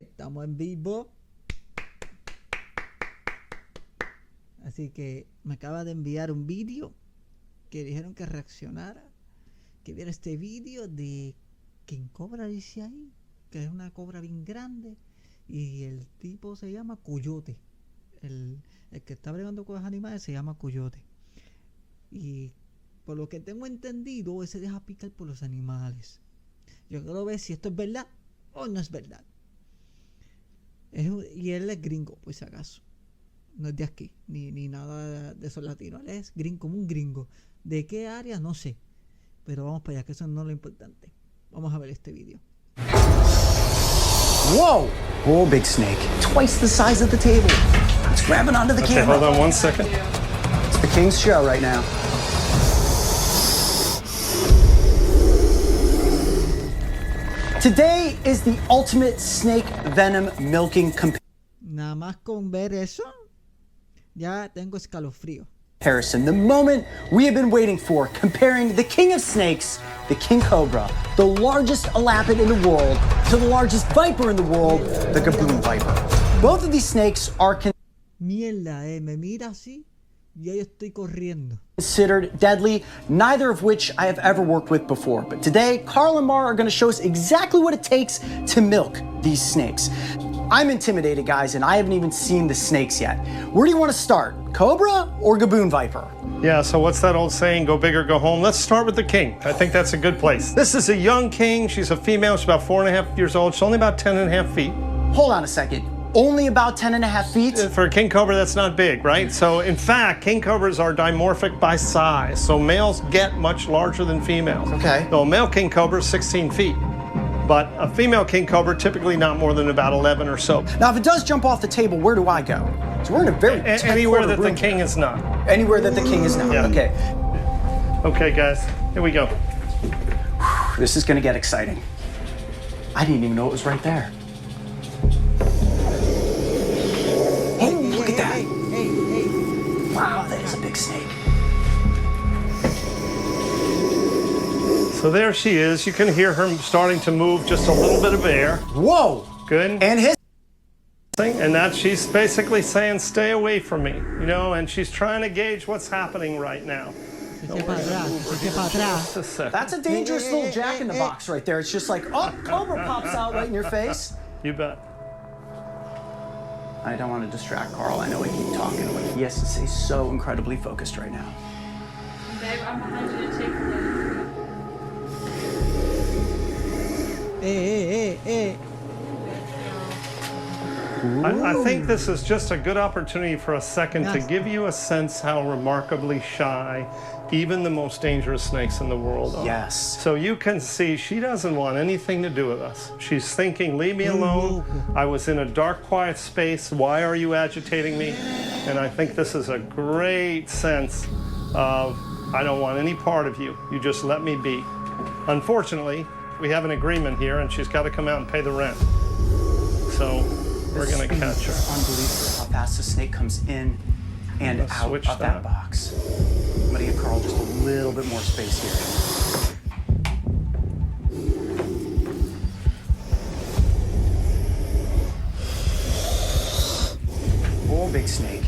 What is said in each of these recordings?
Estamos en vivo. Así que me acaba de enviar un vídeo que dijeron que reaccionara, que viera este vídeo de quien cobra, dice ahí, que es una cobra bien grande, y el tipo se llama Coyote. El que está bregando con los animales se llama Coyote. Y por lo que tengo entendido, él se deja picar por los animales. Yo quiero ver si esto es verdad o no es verdad. Y él es gringo, por si acaso. No es de aquí, ni nada de esos latinos. Él es gringo, como un gringo. ¿De qué área? No sé. Pero vamos para allá, que eso no es lo importante. Vamos a ver este video. Whoa! Oh, big snake. Twice the size of the table. It's grabbing onto the camera. Hold on 1 second. It's the king's show right now. Today is the ultimate snake venom milking Nada más con ver eso, ya tengo escalofrío. comparison. The moment we have been waiting for, comparing the king of snakes, the king cobra, the largest elapid in the world, to the largest viper in the world, the gaboon viper. Both of these snakes are Mierda, me mira así, y yo estoy corriendo. considered deadly, neither of which I have ever worked with before. But today, Carl and Mara are going to show us exactly what it takes to milk these snakes. I'm intimidated, guys, and I haven't even seen the snakes yet. Where do you want to start? Cobra or gaboon viper? Yeah, so what's that old saying, go big or go home? Let's start with the king. I think that's a good place. This is a young king. She's a female. She's about 4.5 years old. She's only about 10.5 feet. Hold on a second. Only about 10.5 feet? For a king cobra, that's not big, right? So, in fact, king cobras are dimorphic by size. So males get much larger than females. Okay. So a male king cobra is 16 feet. But a female king cobra typically not more than about 11 or so. Now, if it does jump off the table, where do I go? So we're in a very tight Anywhere corner that the room king here. is not. Anywhere that the king is not. Yeah. Okay. Okay, guys, here we go. This is going to get exciting. I didn't even know it was right there. Oh, look at that. Hey. Wow, that is a big snake. So there she is. You can hear her starting to move just a little bit of air. Whoa. Good. And his And that she's basically saying, stay away from me, you know, and she's trying to gauge what's happening right now. Just a second. That's a dangerous little jack in the box right there. It's just like, oh, cobra pops out right in your face. You bet. I don't want to distract Carl. I know I keep talking, but he has to stay so incredibly focused right now. Babe, I'm behind you to take a look. Hey. I think this is just a good opportunity for a second to give you a sense how remarkably shy even the most dangerous snakes in the world are. Yes. So you can see she doesn't want anything to do with us. She's thinking, leave me alone. I was in a dark, quiet space. Why are you agitating me? And I think this is a great sense of, I don't want any part of you. You just let me be. Unfortunately, we have an agreement here, and she's got to come out and pay the rent. So we're going to catch her. It's unbelievable how fast the snake comes in and out switch of that box. I'm going to give Carl just a little bit more space here. Oh, big snake.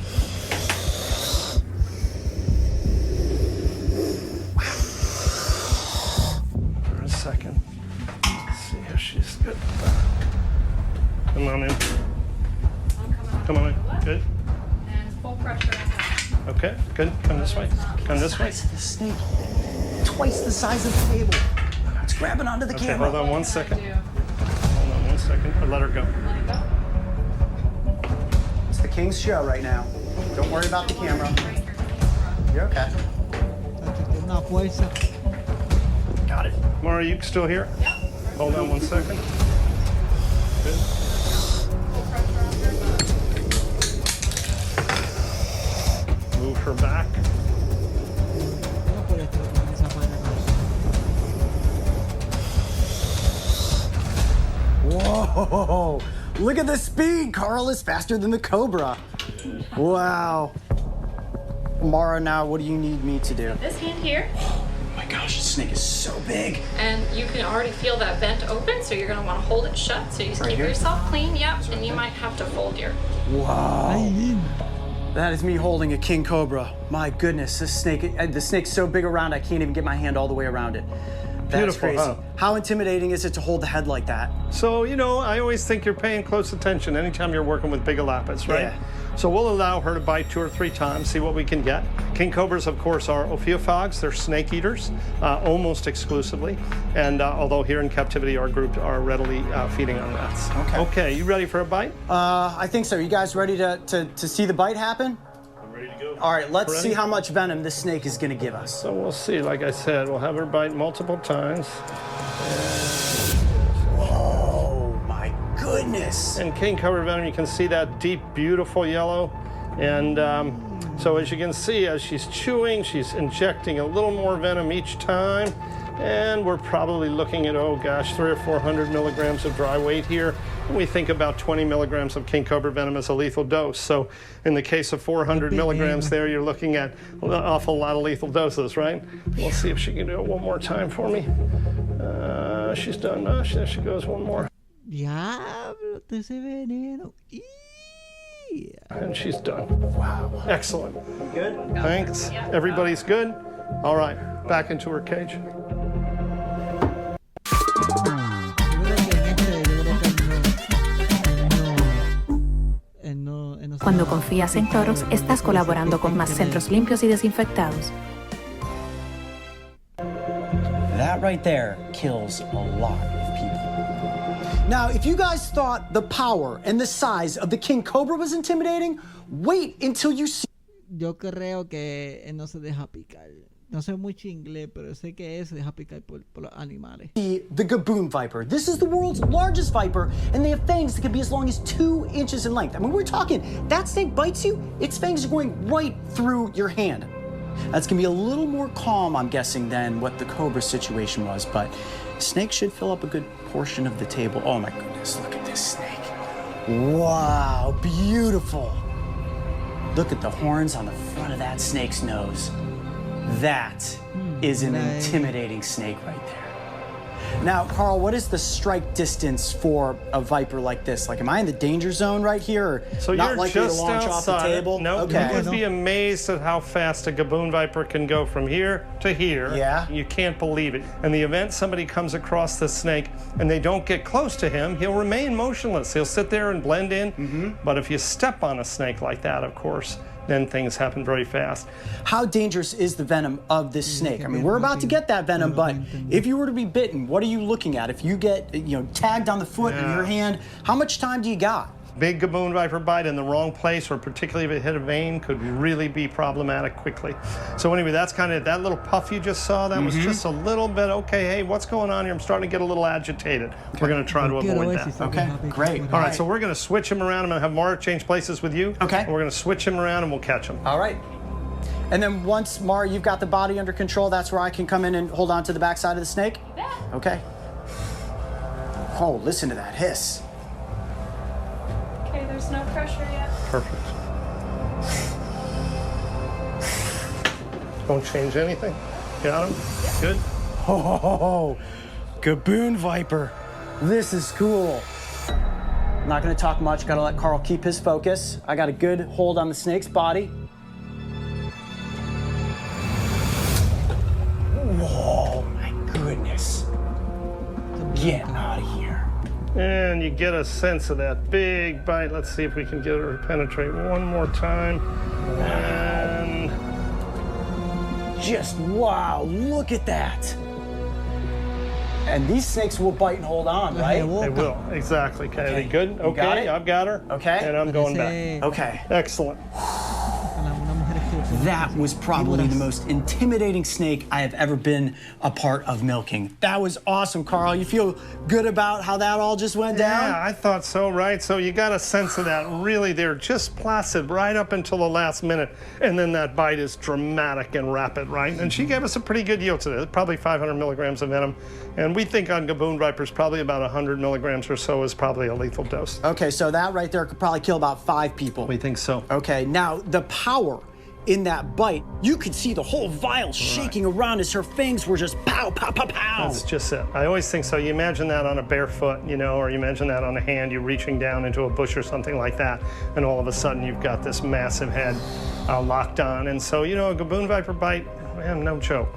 For a second. Let's see if she's good. Come on in. Come on in. Good. And full pressure on that. Okay, good. Come this way. Come this way. The size of the snake. Twice the size of the table. It's grabbing onto the Okay, camera. hold on 1 second. Do. Hold on 1 second. Or let her go. Let it go. It's the king's show right now. Don't worry about the camera. Right here. You're okay. Una fuerza. Got it. Mara, you still here? Yeah. Hold on 1 second. Good. Full pressure on her. Move her back. No puede estar con esa vaina. Whoa! Look at the speed! Carl is faster than the cobra. Wow. Mara, now what do you need me to do? This hand here. Oh my God. gosh, this snake is so big. And you can already feel that vent open, so you're gonna wanna hold it shut. So you just Right keep here? yourself clean, yep, and you might have to fold your. Wow. That is me holding a king cobra. My goodness, this snake, the snake's so big around, I can't even get my hand all the way around it. That's Beautiful, crazy. huh? How intimidating is it to hold the head like that? So, you know, I always think you're paying close attention anytime you're working with big elapids, right? Yeah. So we'll allow her to bite 2 or 3 times, see what we can get. King cobras, of course, are ophiophags. They're snake eaters, almost exclusively. And although here in captivity, our group are readily feeding on rats. Okay. Okay, you ready for a bite? I think so. You guys ready to see the bite happen? I'm ready to go. All right, let's Ready? see how much venom this snake is gonna give us. So we'll see. Like I said, we'll have her bite multiple times. Oh my goodness. And king cobra venom, you can see that deep, beautiful yellow. And so as you can see, as she's chewing, she's injecting a little more venom each time. And we're probably looking at, oh gosh, 300 or 400 milligrams of dry weight here. We think about 20 milligrams of king cobra venom as a lethal dose. So in the case of 400 milligrams there, you're looking at an awful lot of lethal doses, right? We'll see if she can do it one more time for me. She's done. There she goes, one more. Diablo, ese veneno. And she's done. Wow. Excellent. Good? Thanks. Everybody's good? All right, back into her cage. Cuando confías en toros, estás colaborando con más centros limpios y desinfectados. That right there kills a lot of people. Now, if you guys thought the power and the size of the king cobra was intimidating, wait until you see Yo creo que él no se deja picar. No sé mucho inglés, pero sé que él se deja picar por los animales. the gaboon viper. This is the world's largest viper, and they have fangs that can be as long as 2 inches in length. I mean, we're talking, that snake bites you, its fangs are going right through your hand. That's gonna be a little more calm, I'm guessing, than what the cobra situation was, but snake should fill up a good portion of the table. Oh my goodness, look at this snake. Wow, beautiful. Look at the horns on the front of that snake's nose. That is an intimidating snake right there. Now, Carl, what is the strike distance for a viper like this? Like, am I in the danger zone right here? Or So not you're likely just to launch off the outside. table? No, Okay. you would be amazed at how fast a gaboon viper can go from here to here. Yeah. You can't believe it. In the event somebody comes across this snake and they don't get close to him, he'll remain motionless. He'll sit there and blend in. But if you step on a snake like that, of course, then things happen very fast. How dangerous is the venom of this snake? I mean, we're about to get that venom, but if you were to be bitten, what are you looking at? If you get, tagged on the foot in your hand, how much time do you got? Big gaboon viper bite in the wrong place, or particularly if it hit a vein, could really be problematic quickly. So anyway, that's kind of, that little puff you just saw, that was just a little bit, okay, hey, what's going on here? I'm starting to get a little agitated. We're going to try to avoid that. Okay, great. All right, so we're going to switch him around. I'm going to have Mara change places with you. Okay. And we're going to switch him around and we'll catch him. All right. And then once, Mara, you've got the body under control, that's where I can come in and hold on to the backside of the snake? Yeah. Okay. Oh, listen to that hiss. Okay, there's no pressure yet. Perfect. Don't change anything. Got him? Good. Oh, gaboon viper. This is cool. I'm not gonna talk much, gotta let Carl keep his focus. I got a good hold on the snake's body. Whoa, my goodness. Get out of here. And you get a sense of that big bite. Let's see if we can get her to penetrate one more time. And Just wow, look at that. And these snakes will bite and hold on, right? they will. Exactly. Okay, Okay. they good? You Okay, got it? I've got her. Okay. And I'm going back. Okay. Excellent. That was probably the most intimidating snake I have ever been a part of milking. That was awesome, Carl. You feel good about how that all just went down? Yeah, I thought so, right? So you got a sense of that. Really, they're just placid right up until the last minute. And then that bite is dramatic and rapid, right? And she gave us a pretty good yield today, probably 500 milligrams of venom. And we think on gaboon vipers, probably about 100 milligrams or so is probably a lethal dose. Okay, so that right there could probably kill about 5 people. We think so. Okay, now the power in that bite. You could see the whole vial shaking around as her fangs were just pow, pow, pow, pow. That's just it. I always think so. You imagine that on a bare foot, you know, or you imagine that on a hand, you're reaching down into a bush or something like that, and all of a sudden you've got this massive head locked on. And so, you know, a gaboon viper bite, man, no joke.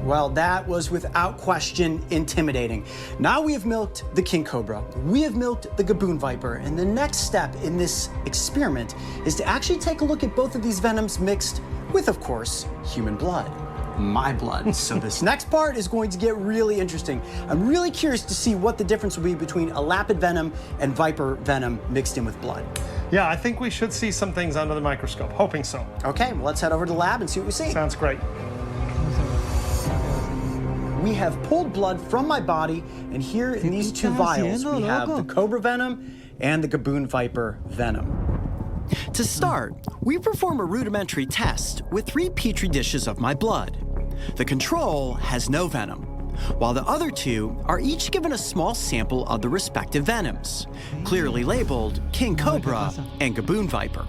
Well, that was without question intimidating. Now we have milked the king cobra, we have milked the gaboon viper, and the next step in this experiment is to actually take a look at both of these venoms mixed with, of course, human blood. My blood. So this next part is going to get really interesting. I'm really curious to see what the difference will be between a lapid venom and viper venom mixed in with blood. Yeah, I think we should see some things under the microscope. Hoping so. Okay, well, let's head over to the lab and see what we see. Sounds great. We have pulled blood from my body, and here in these two vials, we have the cobra venom and the gaboon viper venom. To start, we perform a rudimentary test with 3 petri dishes of my blood. The control has no venom, while the other 2 are each given a small sample of the respective venoms, clearly labeled king cobra and gaboon viper.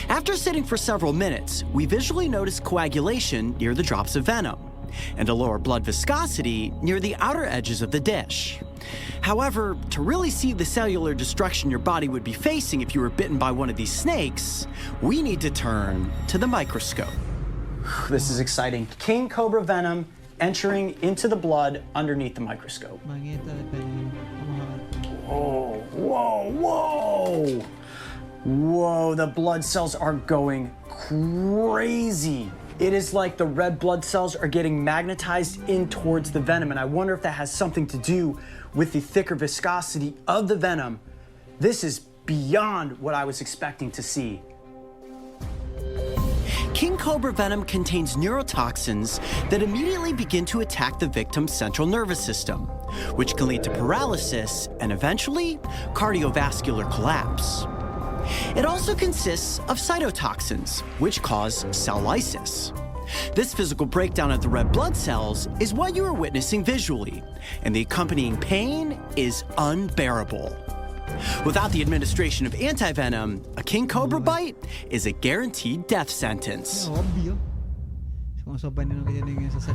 After sitting for several minutes, we visually notice coagulation near the drops of venom, and a lower blood viscosity near the outer edges of the dish. However, to really see the cellular destruction your body would be facing if you were bitten by one of these snakes, we need to turn to the microscope. This is exciting. King cobra venom entering into the blood underneath the microscope. Whoa, whoa, whoa! Whoa, the blood cells are going crazy. It is like the red blood cells are getting magnetized in towards the venom, and I wonder if that has something to do with the thicker viscosity of the venom. This is beyond what I was expecting to see. King cobra venom contains neurotoxins that immediately begin to attack the victim's central nervous system, which can lead to paralysis and eventually cardiovascular collapse. It also consists of cytotoxins, which cause cell lysis. This physical breakdown of the red blood cells is what you are witnessing visually, and the accompanying pain is unbearable. Without the administration of antivenom, a king cobra bite is a guaranteed death sentence.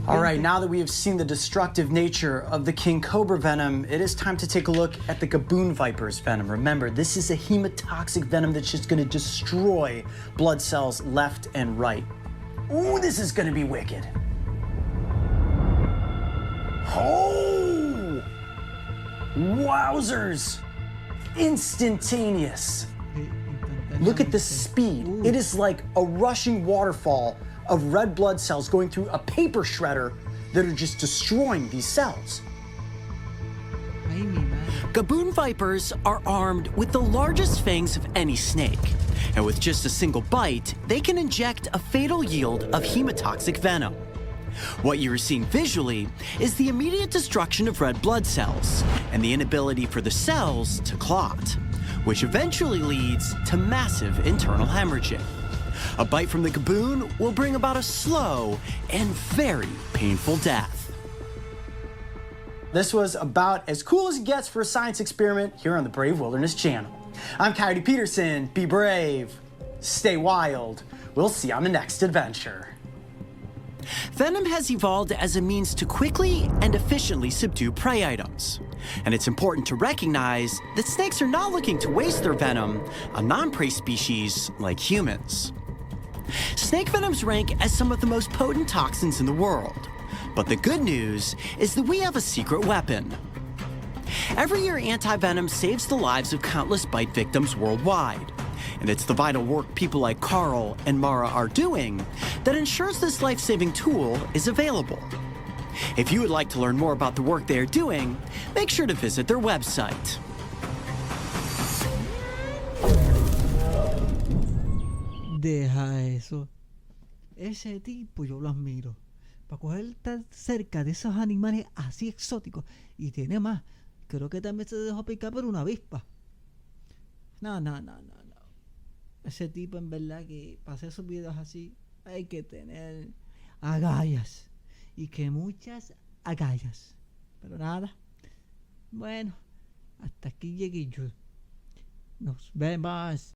All right, now that we have seen the destructive nature of the king cobra venom, it is time to take a look at the gaboon viper's venom. Remember, this is a hemotoxic venom that's just going to destroy blood cells left and right. Ooh, this is going to be wicked. Oh! Wowzers! Instantaneous. Look at the speed. It is like a rushing waterfall of red blood cells going through a paper shredder that are just destroying these cells. Gaboon vipers are armed with the largest fangs of any snake, and with just a single bite, they can inject a fatal yield of hemotoxic venom. What you are seeing visually is the immediate destruction of red blood cells and the inability for the cells to clot, which eventually leads to massive internal hemorrhaging. A bite from the gaboon will bring about a slow and very painful death. This was about as cool as it gets for a science experiment here on the Brave Wilderness channel. I'm Coyote Peterson. Be brave, stay wild. We'll see you on the next adventure. Venom has evolved as a means to quickly and efficiently subdue prey items. And it's important to recognize that snakes are not looking to waste their venom on non-prey species like humans. Snake venoms rank as some of the most potent toxins in the world. But the good news is that we have a secret weapon. Every year, anti-venom saves the lives of countless bite victims worldwide. And it's the vital work people like Carl and Mara are doing that ensures this life-saving tool is available. If you would like to learn more about the work they are doing, make sure to visit their website. Deja eso. Ese tipo yo lo admiro. Para coger tan cerca de esos animales así exóticos. Y tiene más. Creo que también se dejó picar por una avispa. No. Ese tipo en verdad que para hacer sus videos así hay que tener agallas. Y que muchas agallas. Pero nada. Bueno, hasta aquí llegué yo. Nos vemos.